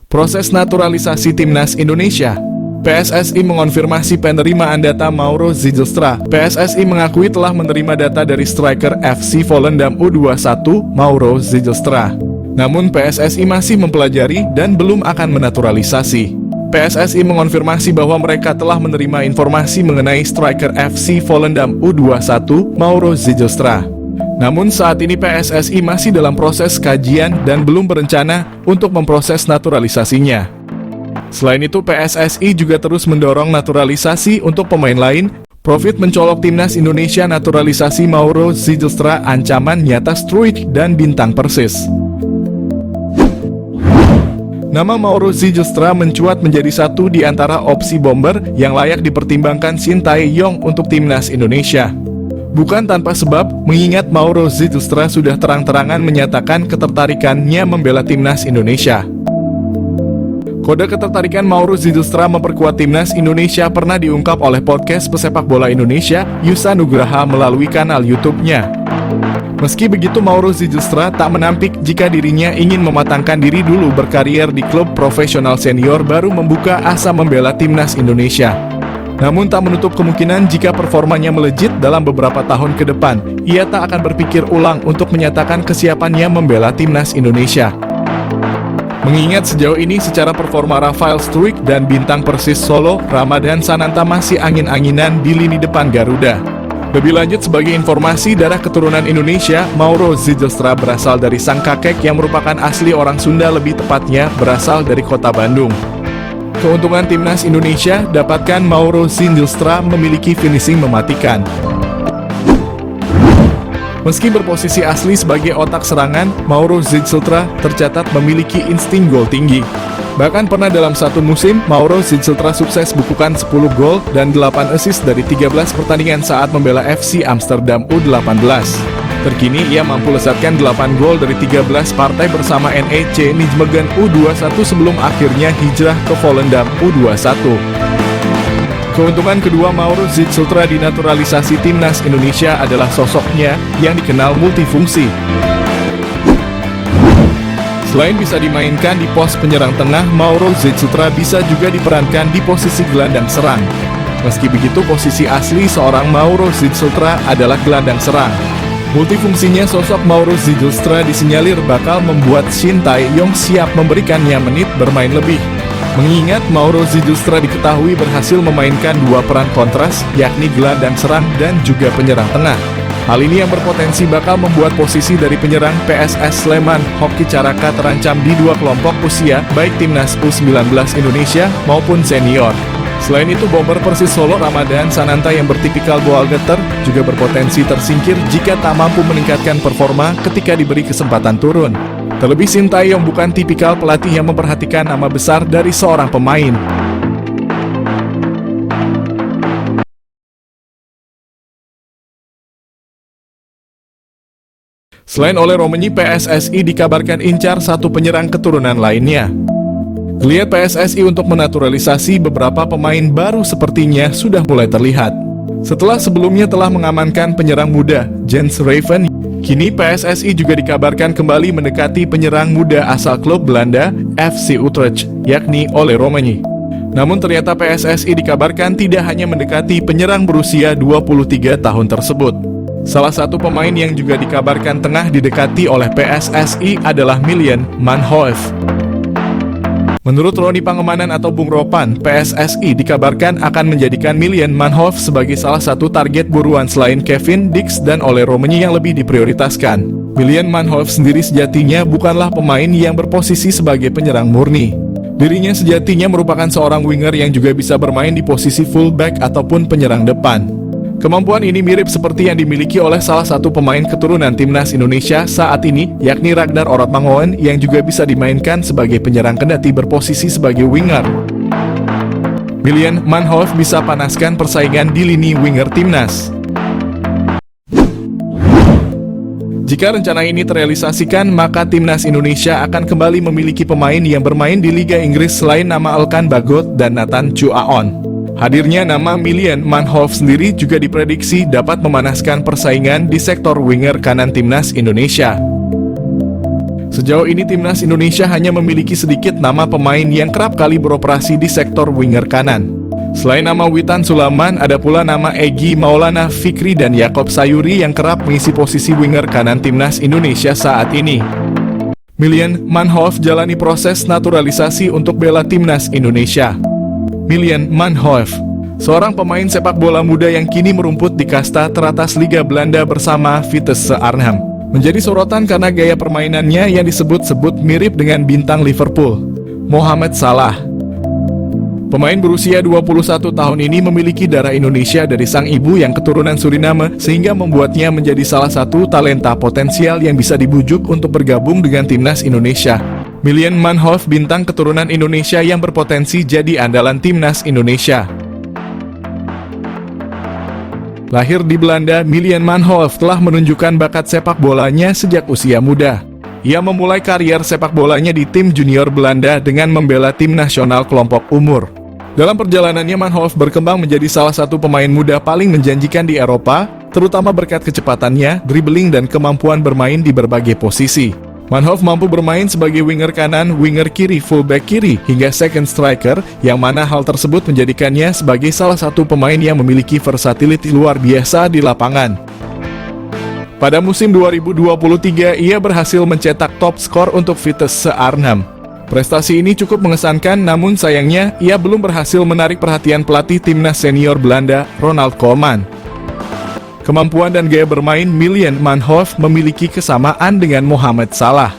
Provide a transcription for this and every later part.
Proses naturalisasi timnas Indonesia. PSSI mengonfirmasi penerimaan data Mauro Zijlstra. PSSI mengakui telah menerima data dari striker FC Volendam U21 Mauro Zijlstra. Namun PSSI masih mempelajari dan belum akan menaturalisasi. PSSI mengonfirmasi bahwa mereka telah menerima informasi mengenai striker FC Volendam U21 Mauro Zijlstra. Namun saat ini PSSI masih dalam proses kajian dan belum berencana untuk memproses naturalisasinya. Selain itu, PSSI juga terus mendorong naturalisasi untuk pemain lain. Profit mencolok timnas Indonesia naturalisasi Mauro Zijlstra ancaman nyata Struijk dan bintang Persis. Nama Mauro Zijlstra mencuat menjadi satu di antara opsi bomber yang layak dipertimbangkan Shin Tae-yong untuk timnas Indonesia. Bukan tanpa sebab, mengingat Mauro Zijlstra sudah terang-terangan menyatakan ketertarikannya membela timnas Indonesia. Kode ketertarikan Mauro Zijlstra memperkuat timnas Indonesia pernah diungkap oleh podcast pesepak bola Indonesia, Yusa Nugraha melalui kanal YouTube-nya. Meski begitu, Mauro Zijlstra tak menampik jika dirinya ingin mematangkan diri dulu berkarier di klub profesional senior baru membuka asa membela timnas Indonesia. Namun tak menutup kemungkinan jika performanya melejit dalam beberapa tahun ke depan, ia tak akan berpikir ulang untuk menyatakan kesiapannya membela timnas Indonesia. Mengingat sejauh ini secara performa Rafael Struijk dan bintang Persis Solo, Ramadan Sananta masih angin-anginan di lini depan Garuda. Lebih lanjut, sebagai informasi, darah keturunan Indonesia, Mauro Zijlstra berasal dari sang kakek yang merupakan asli orang Sunda, lebih tepatnya berasal dari kota Bandung. Keuntungan timnas Indonesia, dapatkan Mauro Zijlstra memiliki finishing mematikan. Meski berposisi asli sebagai otak serangan, Mauro Zijlstra tercatat memiliki insting gol tinggi. Bahkan pernah dalam satu musim, Mauro Zijlstra sukses bukukan 10 gol dan 8 assist dari 13 pertandingan saat membela FC Amsterdam U18. Terkini ia mampu lesatkan 8 gol dari 13 partai bersama NEC Nijmegen U21 sebelum akhirnya hijrah ke Volendam U21. Keuntungan kedua Mauro Zijlstra di naturalisasi timnas Indonesia adalah sosoknya yang dikenal multifungsi. Selain bisa dimainkan di pos penyerang tengah, Mauro Zijlstra bisa juga diperankan di posisi gelandang serang. Meski begitu, posisi asli seorang Mauro Zijlstra adalah gelandang serang. Multifungsinya sosok Mauro Zijlstra disinyalir bakal membuat Shin Tae-yong siap memberikannya menit bermain lebih. Mengingat Mauro Zijlstra diketahui berhasil memainkan dua peran kontras, yakni gelandang serang dan juga penyerang tengah. Hal ini yang berpotensi bakal membuat posisi dari penyerang PSS Sleman, Hoki Caraka terancam di dua kelompok usia, baik timnas U19 Indonesia maupun senior. Selain itu, bomber Persis Solo Ramadan Sananta yang bertipikal ball getter juga berpotensi tersingkir jika tak mampu meningkatkan performa ketika diberi kesempatan turun. Terlebih Shin Tae-yong bukan tipikal pelatih yang memperhatikan nama besar dari seorang pemain. Selain oleh Romenyi, PSSI dikabarkan incar satu penyerang keturunan lainnya. Geliat PSSI untuk menaturalisasi beberapa pemain baru sepertinya sudah mulai terlihat. Setelah sebelumnya telah mengamankan penyerang muda, Jens Raven, kini PSSI juga dikabarkan kembali mendekati penyerang muda asal klub Belanda, FC Utrecht, yakni Ole Romenyi. Namun ternyata PSSI dikabarkan tidak hanya mendekati penyerang berusia 23 tahun tersebut. Salah satu pemain yang juga dikabarkan tengah didekati oleh PSSI adalah Milan Manhoef. Menurut Roni Pangemanan atau Bung Ropan, PSSI dikabarkan akan menjadikan Milan Manhoef sebagai salah satu target buruan selain Kevin Dix dan Ole Romenyi yang lebih diprioritaskan. Milan Manhoef sendiri sejatinya bukanlah pemain yang berposisi sebagai penyerang murni. Dirinya sejatinya merupakan seorang winger yang juga bisa bermain di posisi fullback ataupun penyerang depan. Kemampuan ini mirip seperti yang dimiliki oleh salah satu pemain keturunan timnas Indonesia saat ini, yakni Ragnar Orotmangoen yang juga bisa dimainkan sebagai penyerang kendati berposisi sebagai winger. Milan Manhoef bisa panaskan persaingan di lini winger timnas. Jika rencana ini terrealisasikan, maka timnas Indonesia akan kembali memiliki pemain yang bermain di Liga Inggris selain nama Elkan Bagot dan Nathan Chuaon. Hadirnya nama Milan Manhoef sendiri juga diprediksi dapat memanaskan persaingan di sektor winger kanan timnas Indonesia. Sejauh ini timnas Indonesia hanya memiliki sedikit nama pemain yang kerap kali beroperasi di sektor winger kanan. Selain nama Witan Sulaiman, ada pula nama Egy Maulana Fikri dan Yaakob Sayuri yang kerap mengisi posisi winger kanan timnas Indonesia saat ini. Milian Manhoef jalani proses naturalisasi untuk bela timnas Indonesia. Milian Manhoef, seorang pemain sepak bola muda yang kini merumput di kasta teratas Liga Belanda bersama Vitesse Arnhem, menjadi sorotan karena gaya permainannya yang disebut-sebut mirip dengan bintang Liverpool, Mohamed Salah. Pemain berusia 21 tahun ini memiliki darah Indonesia dari sang ibu yang keturunan Suriname, sehingga membuatnya menjadi salah satu talenta potensial yang bisa dibujuk untuk bergabung dengan timnas Indonesia. Milian Manhoef, bintang keturunan Indonesia yang berpotensi jadi andalan timnas Indonesia. Lahir di Belanda, Milian Manhoef telah menunjukkan bakat sepak bolanya sejak usia muda. Ia memulai karier sepak bolanya di tim junior Belanda dengan membela tim nasional kelompok umur. Dalam perjalanannya, Manhoef berkembang menjadi salah satu pemain muda paling menjanjikan di Eropa, terutama berkat kecepatannya, dribbling dan kemampuan bermain di berbagai posisi. Manhoef mampu bermain sebagai winger kanan, winger kiri, fullback kiri, hingga second striker, yang mana hal tersebut menjadikannya sebagai salah satu pemain yang memiliki versatility luar biasa di lapangan. Pada musim 2023, ia berhasil mencetak top skor untuk Vitesse Arnhem. Prestasi ini cukup mengesankan, namun sayangnya ia belum berhasil menarik perhatian pelatih timnas senior Belanda, Ronald Koeman. Kemampuan dan gaya bermain Milian Manhoef memiliki kesamaan dengan Mohamed Salah.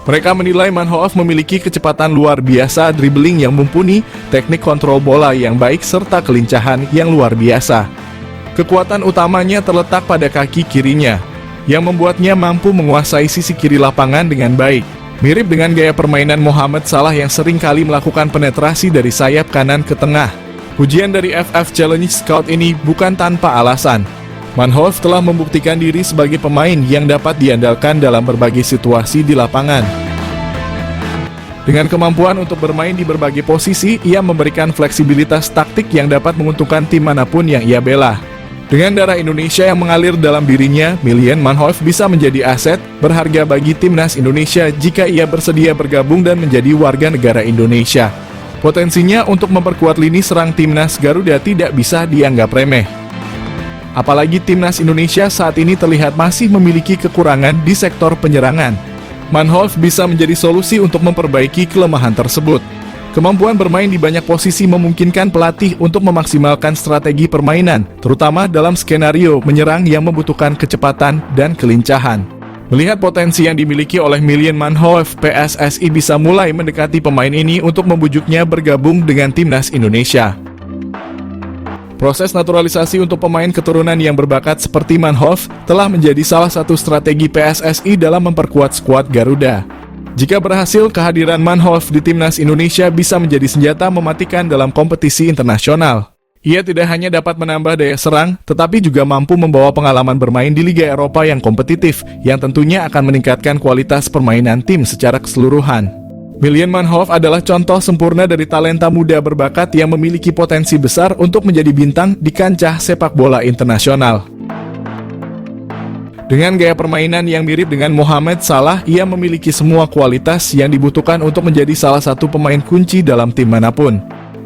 Mereka menilai Manhoef memiliki kecepatan luar biasa, dribbling yang mumpuni, teknik kontrol bola yang baik, serta kelincahan yang luar biasa. Kekuatan utamanya terletak pada kaki kirinya, yang membuatnya mampu menguasai sisi kiri lapangan dengan baik. Mirip dengan gaya permainan Mohamed Salah yang sering kali melakukan penetrasi dari sayap kanan ke tengah. Pujian dari FF Challenge Scout ini bukan tanpa alasan. Manhoef telah membuktikan diri sebagai pemain yang dapat diandalkan dalam berbagai situasi di lapangan. Dengan kemampuan untuk bermain di berbagai posisi, ia memberikan fleksibilitas taktik yang dapat menguntungkan tim manapun yang ia bela. Dengan darah Indonesia yang mengalir dalam dirinya, Milian Manhoef bisa menjadi aset berharga bagi timnas Indonesia jika ia bersedia bergabung dan menjadi warga negara Indonesia. Potensinya untuk memperkuat lini serang timnas Garuda tidak bisa dianggap remeh. Apalagi timnas Indonesia saat ini terlihat masih memiliki kekurangan di sektor penyerangan. Manhoef bisa menjadi solusi untuk memperbaiki kelemahan tersebut. Kemampuan bermain di banyak posisi memungkinkan pelatih untuk memaksimalkan strategi permainan, terutama dalam skenario menyerang yang membutuhkan kecepatan dan kelincahan. Melihat potensi yang dimiliki oleh Milian Manhoef, PSSI bisa mulai mendekati pemain ini untuk membujuknya bergabung dengan timnas Indonesia. Proses naturalisasi untuk pemain keturunan yang berbakat seperti Manhoef telah menjadi salah satu strategi PSSI dalam memperkuat skuad Garuda. Jika berhasil, kehadiran Manhoef di timnas Indonesia bisa menjadi senjata mematikan dalam kompetisi internasional. Ia tidak hanya dapat menambah daya serang, tetapi juga mampu membawa pengalaman bermain di Liga Eropa yang kompetitif, yang tentunya akan meningkatkan kualitas permainan tim secara keseluruhan. Milian Manhoef adalah contoh sempurna dari talenta muda berbakat yang memiliki potensi besar untuk menjadi bintang di kancah sepak bola internasional. Dengan gaya permainan yang mirip dengan Mohamed Salah, ia memiliki semua kualitas yang dibutuhkan untuk menjadi salah satu pemain kunci dalam tim manapun.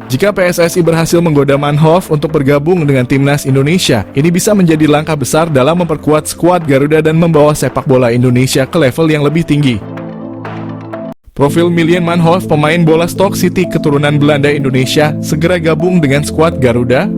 Jika PSSI berhasil menggoda Manhoef untuk bergabung dengan timnas Indonesia, ini bisa menjadi langkah besar dalam memperkuat skuad Garuda dan membawa sepak bola Indonesia ke level yang lebih tinggi. Profil Milian Manhoef, pemain bola Stoke City keturunan Belanda Indonesia, segera gabung dengan skuad Garuda.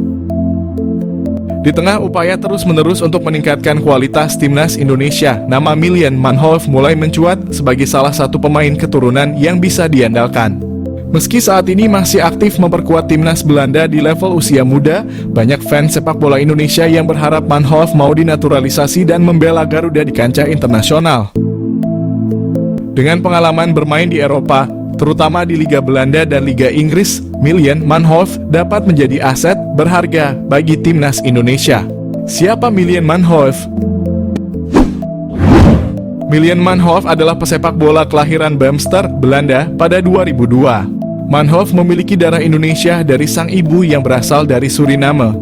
Di tengah upaya terus-menerus untuk meningkatkan kualitas timnas Indonesia, nama Milian Manhoef mulai mencuat sebagai salah satu pemain keturunan yang bisa diandalkan. Meski saat ini masih aktif memperkuat timnas Belanda di level usia muda, banyak fans sepak bola Indonesia yang berharap Manhoef mau dinaturalisasi dan membela Garuda di kancah internasional. Dengan pengalaman bermain di Eropa, terutama di Liga Belanda dan Liga Inggris, Milian Manhoef dapat menjadi aset berharga bagi timnas Indonesia. Siapa Milian Manhoef? Milian Manhoef adalah pesepak bola kelahiran Bemster, Belanda pada 2002. Manhoef memiliki darah Indonesia dari sang ibu yang berasal dari Suriname.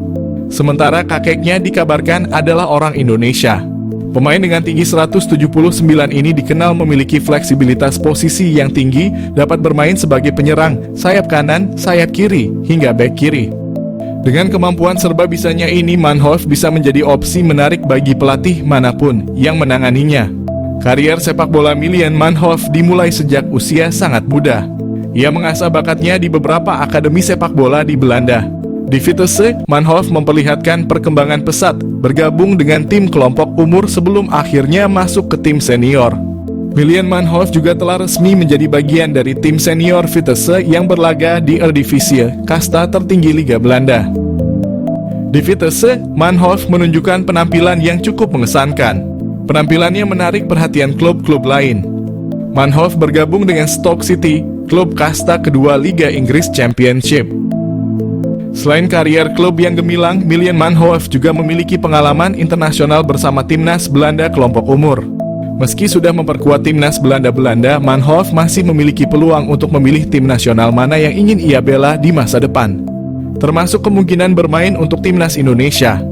Sementara kakeknya dikabarkan adalah orang Indonesia. Pemain dengan tinggi 179 ini dikenal memiliki fleksibilitas posisi yang tinggi, dapat bermain sebagai penyerang, sayap kanan, sayap kiri, hingga bek kiri. Dengan kemampuan serba bisanya ini, Manhoef bisa menjadi opsi menarik bagi pelatih manapun yang menanganinya. Karier sepak bola Milian Manhoef dimulai sejak usia sangat muda. Ia mengasah bakatnya di beberapa akademi sepak bola di Belanda. Di Vitesse, Manhoef memperlihatkan perkembangan pesat, bergabung dengan tim kelompok umur sebelum akhirnya masuk ke tim senior. Milian Manhoef juga telah resmi menjadi bagian dari tim senior Vitesse yang berlaga di Eredivisie, kasta tertinggi Liga Belanda. Di Vitesse, Manhoef menunjukkan penampilan yang cukup mengesankan. Penampilannya menarik perhatian klub-klub lain. Manhoef bergabung dengan Stoke City, klub kasta kedua Liga Inggris Championship. Selain karier klub yang gemilang, Milian Manhoef juga memiliki pengalaman internasional bersama timnas Belanda kelompok umur. Meski sudah memperkuat timnas Belanda, Manhoef masih memiliki peluang untuk memilih tim nasional mana yang ingin ia bela di masa depan, termasuk kemungkinan bermain untuk timnas Indonesia.